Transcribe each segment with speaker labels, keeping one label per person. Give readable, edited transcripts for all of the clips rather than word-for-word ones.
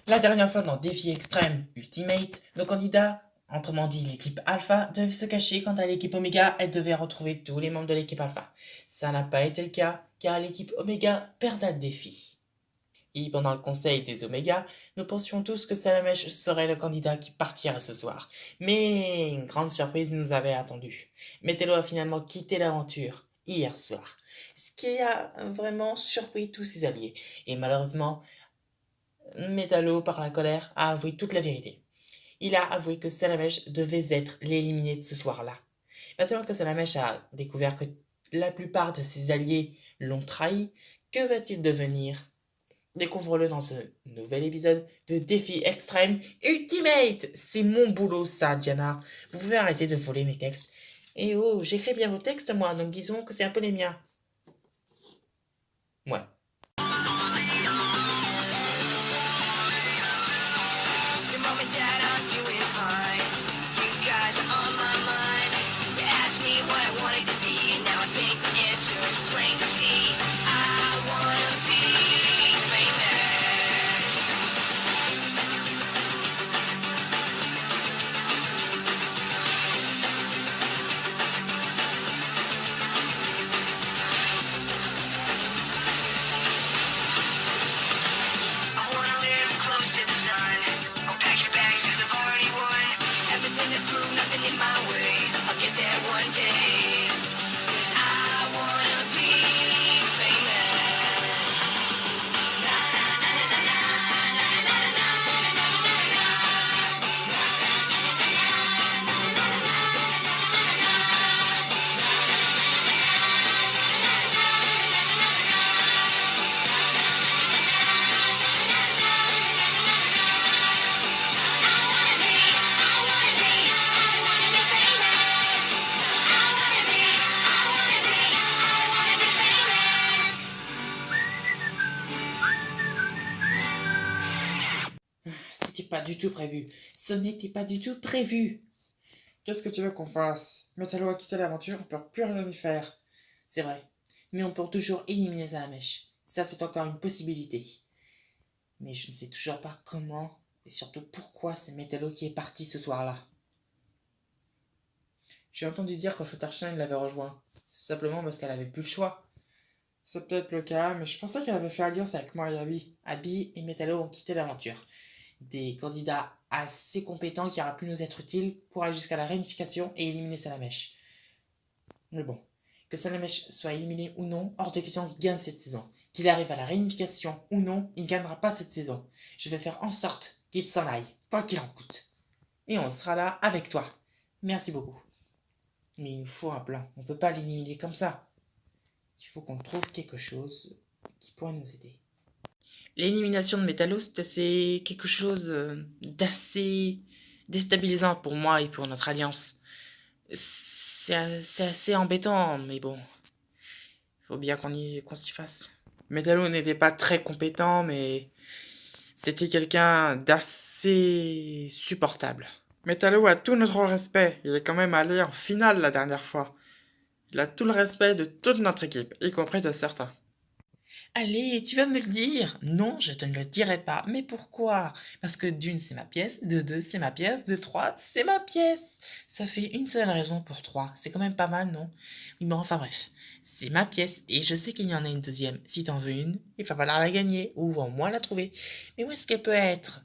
Speaker 1: La dernière fois dans Défi Extrême Ultimate, nos candidats, autrement dit l'équipe Alpha, devaient se cacher quant à l'équipe Omega, elle devait retrouver tous les membres de l'équipe Alpha. Ça n'a pas été le cas, car l'équipe Omega perdait le défi. Et pendant le conseil des Oméga, nous pensions tous que Salamèche serait le candidat qui partirait ce soir. Mais une grande surprise nous avait attendu. Métello a finalement quitté l'aventure hier soir, ce qui a vraiment surpris tous ses alliés. Et malheureusement, Métallo, par la colère, a avoué toute la vérité. Il a avoué que Salamèche devait être l'éliminé de ce soir-là. Maintenant que Salamèche a découvert que la plupart de ses alliés l'ont trahi, que va-t-il devenir? Découvre-le dans ce nouvel épisode de Défi Extrême Ultimate. C'est mon boulot ça, Diana. Vous pouvez arrêter de voler mes textes. Et oh, j'écris bien vos textes moi, donc disons que c'est un peu les miens. Ouais.
Speaker 2: The moment that I'm doing fine, you guys are on my mind. You asked me what I wanted to be, and now I think the answer is plain to see. I wanna be famous. I wanna live close to the sun. I'll pack your bags 'cause I've already won. Everything to prove, nothing in my way. I'll get there one day. 'Cause I wanna be famous. Na na na na na na na na na na na
Speaker 1: C'était pas du tout prévu. Ce n'était pas du tout prévu.
Speaker 3: Qu'est-ce que tu veux qu'on fasse? Métallo a quitté l'aventure, on peut plus rien y faire.
Speaker 1: C'est vrai. Mais on peut toujours éliminer Salamèche. Ça, c'est encore une possibilité. Mais je ne sais toujours pas comment et surtout pourquoi c'est Métello qui est parti ce soir-là.
Speaker 3: J'ai entendu dire que Fluttershy l'avait rejoint. Simplement parce qu'elle avait plus le choix. C'est peut-être le cas, mais je pensais qu'elle avait fait alliance avec moi et Abby.
Speaker 1: Abby et Métallo ont quitté l'aventure. Des candidats assez compétents qui auraient pu nous être utiles pour aller jusqu'à la réunification et éliminer Salamèche. Mais bon, que Salamèche soit éliminé ou non, hors de question qu'il gagne cette saison. Qu'il arrive à la réunification ou non, il ne gagnera pas cette saison. Je vais faire en sorte qu'il s'en aille, quoi qu'il en coûte. Et on sera là avec toi. Merci beaucoup. Mais il nous faut un plan. On ne peut pas l'éliminer comme ça. Il faut qu'on trouve quelque chose qui pourrait nous aider. L'élimination de Métallo, c'est quelque chose d'assez déstabilisant pour moi et pour notre alliance. C'est assez embêtant, mais bon. Faut bien qu'on s'y fasse.
Speaker 3: Métallo n'était pas très compétent, mais c'était quelqu'un d'assez supportable. Métallo a tout notre respect. Il est quand même allé en finale la dernière fois. Il a tout le respect de toute notre équipe, y compris de certains.
Speaker 1: Allez, tu vas me le dire. Non, je te ne le dirai pas. Mais pourquoi? Parce que d'une, c'est ma pièce. De deux, c'est ma pièce. De trois, c'est ma pièce. Ça fait une seule raison pour trois. C'est quand même pas mal, non? Oui, bon, enfin bref. C'est ma pièce et je sais qu'il y en a une deuxième. Si t'en veux une, il va falloir la gagner ou au moins la trouver. Mais où est-ce qu'elle peut être?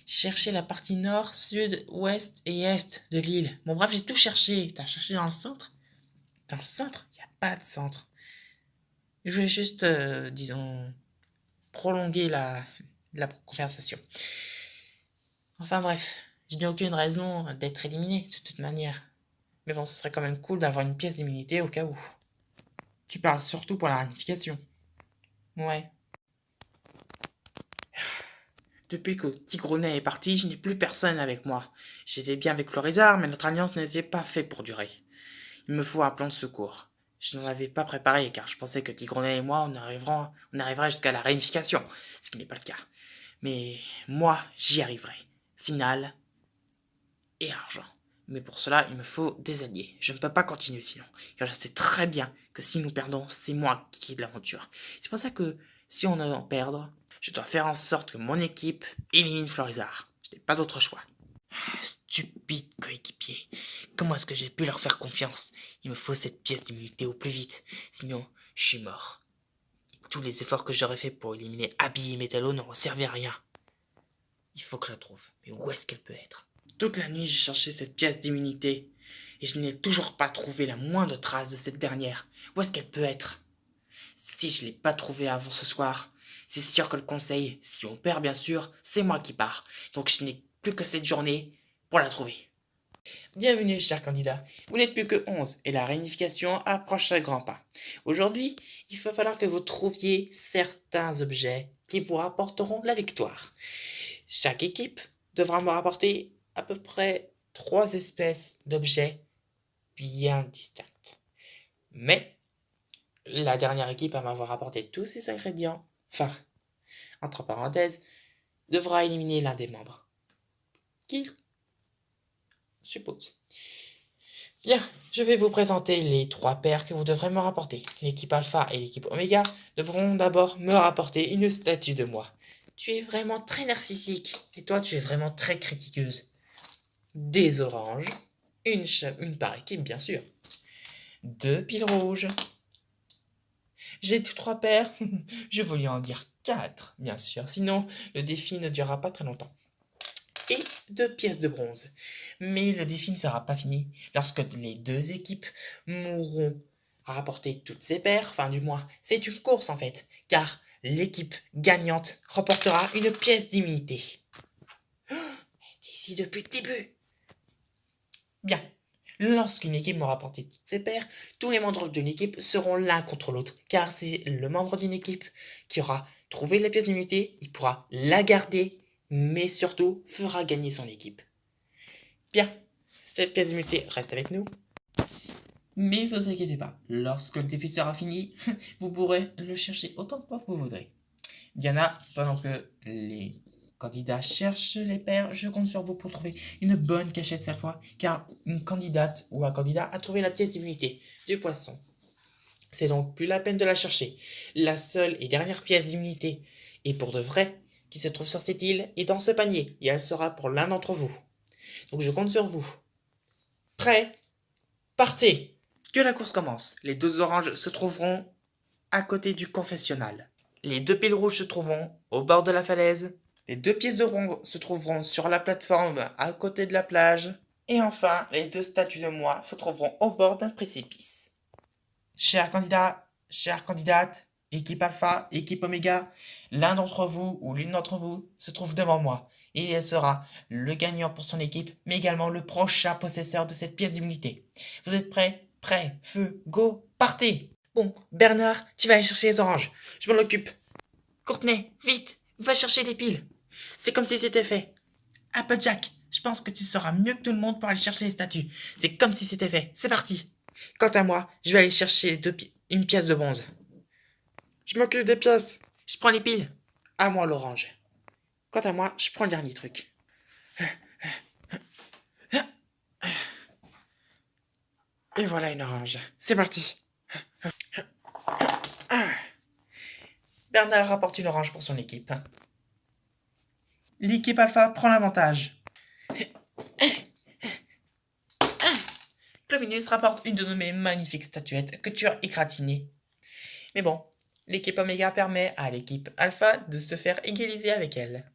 Speaker 1: Chercher la partie nord, sud, ouest et est de l'île. Bon, bref, j'ai tout cherché. T'as cherché dans le centre? Dans le centre? Il n'y a pas de centre. Je voulais juste, disons, prolonger la conversation. Enfin bref, je n'ai aucune raison d'être éliminé de toute manière. Mais bon, ce serait quand même cool d'avoir une pièce d'immunité au cas où.
Speaker 3: Tu parles surtout pour la réunification.
Speaker 1: Ouais. Depuis que Tigrenet est parti, je n'ai plus personne avec moi. J'étais bien avec Florizard, mais notre alliance n'était pas faite pour durer. Il me faut un plan de secours. Je n'en avais pas préparé car je pensais que Tigrenet et moi on arriverait jusqu'à la réunification, ce qui n'est pas le cas. Mais moi, j'y arriverai. Finale et argent. Mais pour cela, il me faut des alliés. Je ne peux pas continuer sinon, car je sais très bien que si nous perdons, c'est moi qui quitte l'aventure. C'est pour ça que si on en perd,
Speaker 3: Je dois faire en sorte que mon équipe élimine Florizard. Je n'ai pas d'autre choix.
Speaker 1: Stupide coéquipier. Comment est-ce que j'ai pu leur faire confiance? Il me faut cette pièce d'immunité au plus vite. Sinon, je suis mort. Et tous les efforts que j'aurais fait pour éliminer Abby et Metallo n'auront servi à rien. Il faut que je la trouve. Mais où est-ce qu'elle peut être?
Speaker 3: Toute la nuit, j'ai cherché cette pièce d'immunité. Et je n'ai toujours pas trouvé la moindre trace de cette dernière. Où est-ce qu'elle peut être? Si je ne l'ai pas trouvée avant ce soir, c'est sûr que le conseil, si on perd bien sûr, c'est moi qui pars. Donc je n'ai plus que cette journée pour la trouver.
Speaker 1: Bienvenue, chers candidats. Vous n'êtes plus que 11 et la réunification approche à grands pas. Aujourd'hui, il va falloir que vous trouviez certains objets qui vous rapporteront la victoire. Chaque équipe devra me rapporter à peu près 3 espèces d'objets bien distincts. Mais la dernière équipe à m'avoir apporté tous ces ingrédients, enfin, entre parenthèses, devra éliminer l'un des membres. Qui suppose. Bien, je vais vous présenter les 3 paires que vous devrez me rapporter. L'équipe Alpha et l'équipe Oméga devront d'abord me rapporter une statue de moi. Tu es vraiment très narcissique, et toi tu es vraiment très critiqueuse. Des oranges, une par équipe bien sûr. 2 piles rouges. J'ai 3 paires, je voulais en dire 4 bien sûr, sinon le défi ne durera pas très longtemps. Et 2 pièces de bronze. Mais le défi ne sera pas fini lorsque les 2 équipes m'auront rapporté toutes ces paires, enfin du moins, c'est une course en fait, car l'équipe gagnante remportera une pièce d'immunité. Elle était ici depuis le début. Bien. Lorsqu'une équipe m'aura rapporté toutes ces paires, tous les membres d'une équipe seront l'un contre l'autre, car c'est le membre d'une équipe qui aura trouvé la pièce d'immunité, il pourra la garder, mais surtout fera gagner son équipe. Bien, cette pièce d'immunité reste avec nous. Mais ne vous inquiétez pas, lorsque le défi sera fini, vous pourrez le chercher autant de fois que vous voudrez. Diana, pendant que les candidats cherchent les paires, je compte sur vous pour trouver une bonne cachette cette fois, car une candidate ou un candidat a trouvé la pièce d'immunité du poisson. C'est donc plus la peine de la chercher. La seule et dernière pièce d'immunité, et pour de vrai, qui se trouve sur cette île, est dans ce panier, et elle sera pour l'un d'entre vous. Donc je compte sur vous. Prêt? Partez!
Speaker 3: Que la course commence. Les 2 oranges se trouveront à côté du confessionnal.
Speaker 1: Les 2 piles rouges se trouveront au bord de la falaise.
Speaker 3: Les 2 pièces de bronze se trouveront sur la plateforme à côté de la plage.
Speaker 1: Et enfin, les 2 statues de moi se trouveront au bord d'un précipice. Chers candidats, chères candidates, équipe Alpha, équipe Oméga, l'un d'entre vous ou l'une d'entre vous se trouve devant moi. Et elle sera le gagnant pour son équipe, mais également le prochain possesseur de cette pièce d'immunité. Vous êtes prêts? Prêt, feu, go, partez! Bon, Bernard, tu vas aller chercher les oranges. Je m'en occupe. Courtenay, vite, va chercher les piles. C'est comme si c'était fait. Applejack, je pense que tu seras mieux que tout le monde pour aller chercher les statues. C'est comme si c'était fait. C'est parti. Quant à moi, je vais aller chercher une pièce de bronze.
Speaker 3: Je m'occupe des pièces.
Speaker 1: Je prends les piles.
Speaker 3: À moi l'orange. Quant à moi, je prends le dernier truc. Et voilà une orange. C'est parti.
Speaker 1: Bernard rapporte une orange pour son équipe. L'équipe Alpha prend l'avantage. Clominus rapporte une de mes magnifiques statuettes que tu as égratignées. Mais bon, l'équipe Oméga permet à l'équipe Alpha de se faire égaliser avec elle.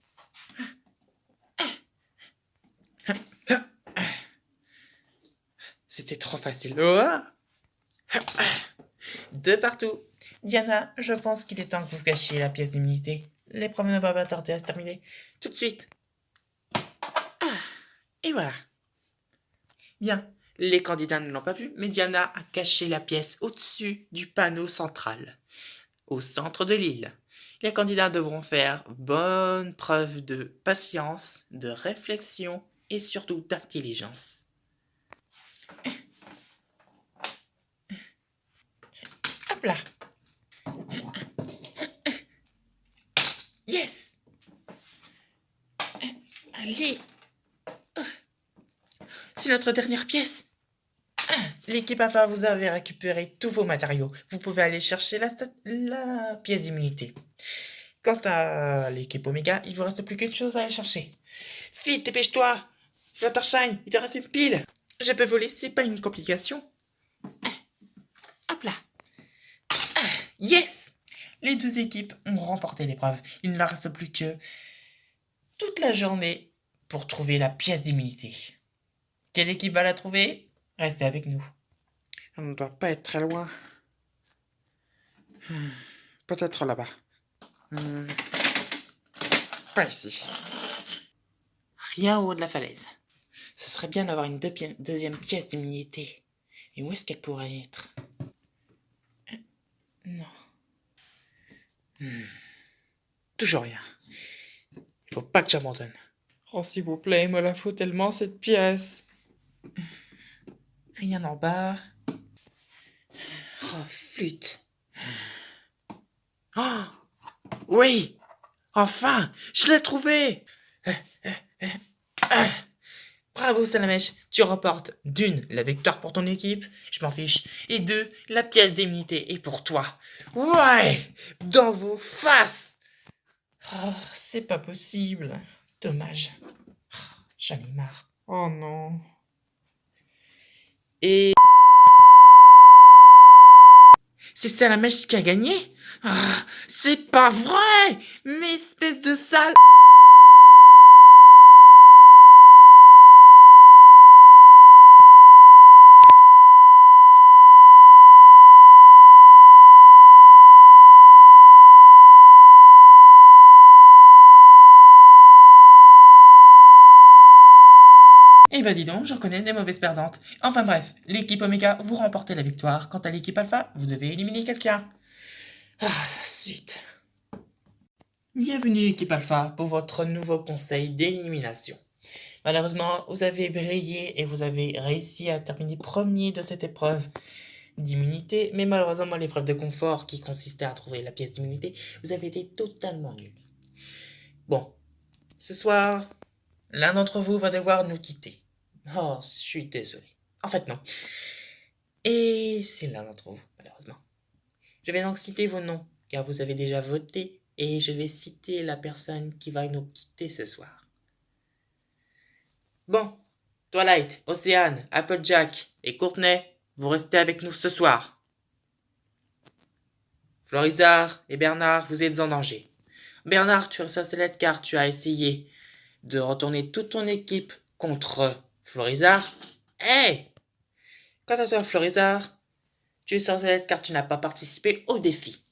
Speaker 3: C'était trop facile.
Speaker 1: De partout. Diana, je pense qu'il est temps que vous cachiez la pièce d'immunité. L'épreuve ne va pas tarder à se terminer. Tout de suite. Et voilà. Bien. Les candidats ne l'ont pas vu, mais Diana a caché la pièce au-dessus du panneau central, au centre de l'île. Les candidats devront faire bonne preuve de patience, de réflexion et surtout d'intelligence. Hop là. Yes. Allez. C'est notre dernière pièce. L'équipe Alpha, vous avez récupéré tous vos matériaux. Vous pouvez aller chercher la pièce d'immunité. Quant à l'équipe Oméga, il vous reste plus qu'une chose à aller chercher. Vite, dépêche-toi! Fluttershy, il te reste une pile! Je peux voler, c'est pas une complication. Hop là! Yes! Les deux équipes ont remporté l'épreuve. Il ne leur reste plus que toute la journée pour trouver la pièce d'immunité. Quelle équipe va la trouver? Restez avec nous.
Speaker 3: On ne doit pas être très loin. Peut-être là-bas. Pas ici.
Speaker 1: Rien au haut de la falaise. Ce serait bien d'avoir une deuxième pièce d'immunité. Et où est-ce qu'elle pourrait être? Non.
Speaker 3: Toujours rien. Il faut pas que j'abandonne. Oh, s'il vous plaît, il me la faut tellement cette pièce.
Speaker 1: Rien en bas. Oh, flûte.
Speaker 3: Oh, oui! Enfin! Je l'ai trouvé!
Speaker 1: Bravo Salamèche, tu remportes d'une, la victoire pour ton équipe, je m'en fiche, et deux, la pièce d'immunité est pour toi.
Speaker 3: Ouais! Dans vos faces!
Speaker 1: Oh, c'est pas possible. Dommage. Oh, j'en ai marre.
Speaker 3: Oh non.
Speaker 1: Et... c'est Salamèche qui a gagné? Ah, c'est pas vrai! Mais espèce de sale... Eh ben dis donc, j'en connais des mauvaises perdantes. Enfin bref, l'équipe Oméga, vous remportez la victoire. Quant à l'équipe Alpha, vous devez éliminer quelqu'un. Ah, suite. Bienvenue équipe Alpha pour votre nouveau conseil d'élimination. Malheureusement, vous avez brillé et vous avez réussi à terminer premier de cette épreuve d'immunité, mais malheureusement l'épreuve de confort qui consistait à trouver la pièce d'immunité, vous avez été totalement nul. Bon, ce soir, l'un d'entre vous va devoir nous quitter. Oh, je suis désolé. En fait, non. Et c'est l'un d'entre vous, malheureusement. Je vais donc citer vos noms, car vous avez déjà voté, et je vais citer la personne qui va nous quitter ce soir. Bon, Twilight, Océane, Applejack et Courtney, vous restez avec nous ce soir. Florizard et Bernard, vous êtes en danger. Bernard, tu reçois cette lettre car tu as essayé de retourner toute ton équipe contre Florizard. Hey! Quant à toi, Florizard, tu es sur cette lettre car tu n'as pas participé au défi.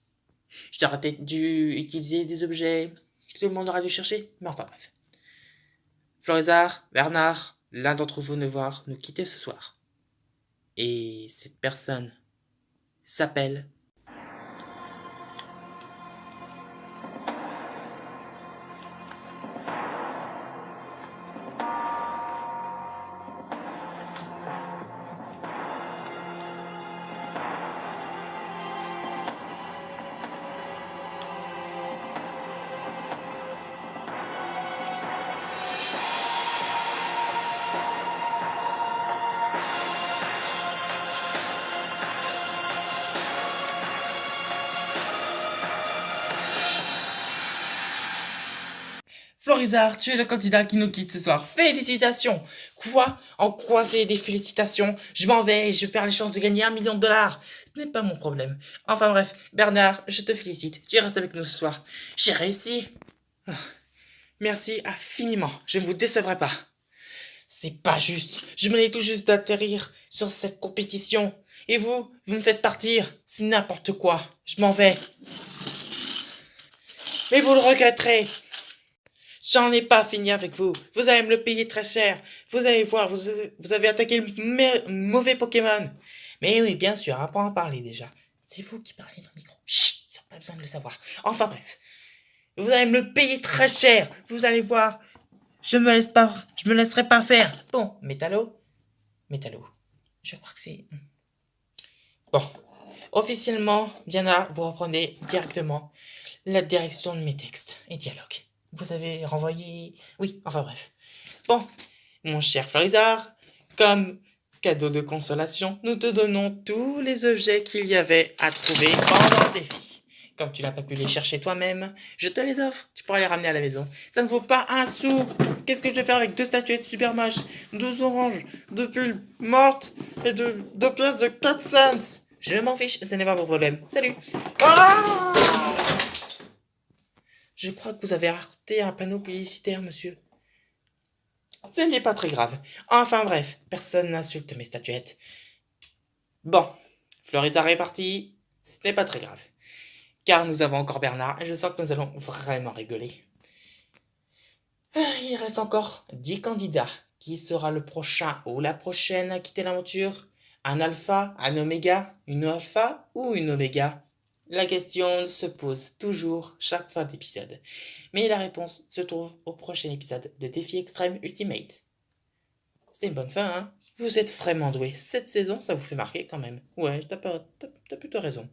Speaker 1: Je t'aurais peut-être dû utiliser des objets que tout le monde aura dû chercher, mais enfin bref. Florizard, Bernard, l'un d'entre vous devoir nous quitter ce soir. Et cette personne s'appelle... Florizard, tu es le candidat qui nous quitte ce soir. Félicitations! Quoi? En quoi c'est des félicitations? Je m'en vais et je perds les chances de gagner $1 million. Ce n'est pas mon problème. Enfin bref, Bernard, je te félicite. Tu restes avec nous ce soir. J'ai réussi. Oh, merci infiniment. Je ne vous décevrai pas. C'est pas juste. Je venais tout juste d'atterrir sur cette compétition. Et vous me faites partir. C'est n'importe quoi. Je m'en vais. Mais vous le regretterez. J'en ai pas fini avec vous. Vous allez me le payer très cher. Vous allez voir, vous avez attaqué le mauvais Pokémon. Mais oui, bien sûr, apprends à parler déjà. C'est vous qui parlez dans le micro. Chut, ils n'ont pas besoin de le savoir. Enfin bref. Vous allez me le payer très cher. Vous allez voir. Je me laisserai pas faire. Bon, Métallo. Je crois que c'est... Bon. Officiellement, Diana, vous reprenez directement la direction de mes textes et dialogues. Vous avez renvoyé... Oui, enfin bref. Bon, mon cher Florizard, comme cadeau de consolation, nous te donnons tous les objets qu'il y avait à trouver pendant le défi. Comme tu n'as pas pu les chercher toi-même, je te les offre. Tu pourras les ramener à la maison. Ça ne vaut pas un sou. Qu'est-ce que je vais faire avec 2 statuettes super moches, 2 oranges, 2 pulls mortes et 2 pièces de 4 cents? Je m'en fiche, ce n'est pas mon problème. Salut. Ah! Je crois que vous avez raté un panneau publicitaire, monsieur. Ce n'est pas très grave. Enfin bref, personne n'insulte mes statuettes. Bon, Florizarre est parti. Ce n'est pas très grave. Car nous avons encore Bernard et je sens que nous allons vraiment rigoler. Il reste encore 10 candidats. Qui sera le prochain ou la prochaine à quitter l'aventure? Un alpha, un oméga, une alpha ou une oméga? La question se pose toujours chaque fin d'épisode. Mais la réponse se trouve au prochain épisode de Défi Extrême Ultimate. C'était une bonne fin, hein? Vous êtes vraiment doué. Cette saison, ça vous fait marquer quand même. Ouais, t'as plutôt raison.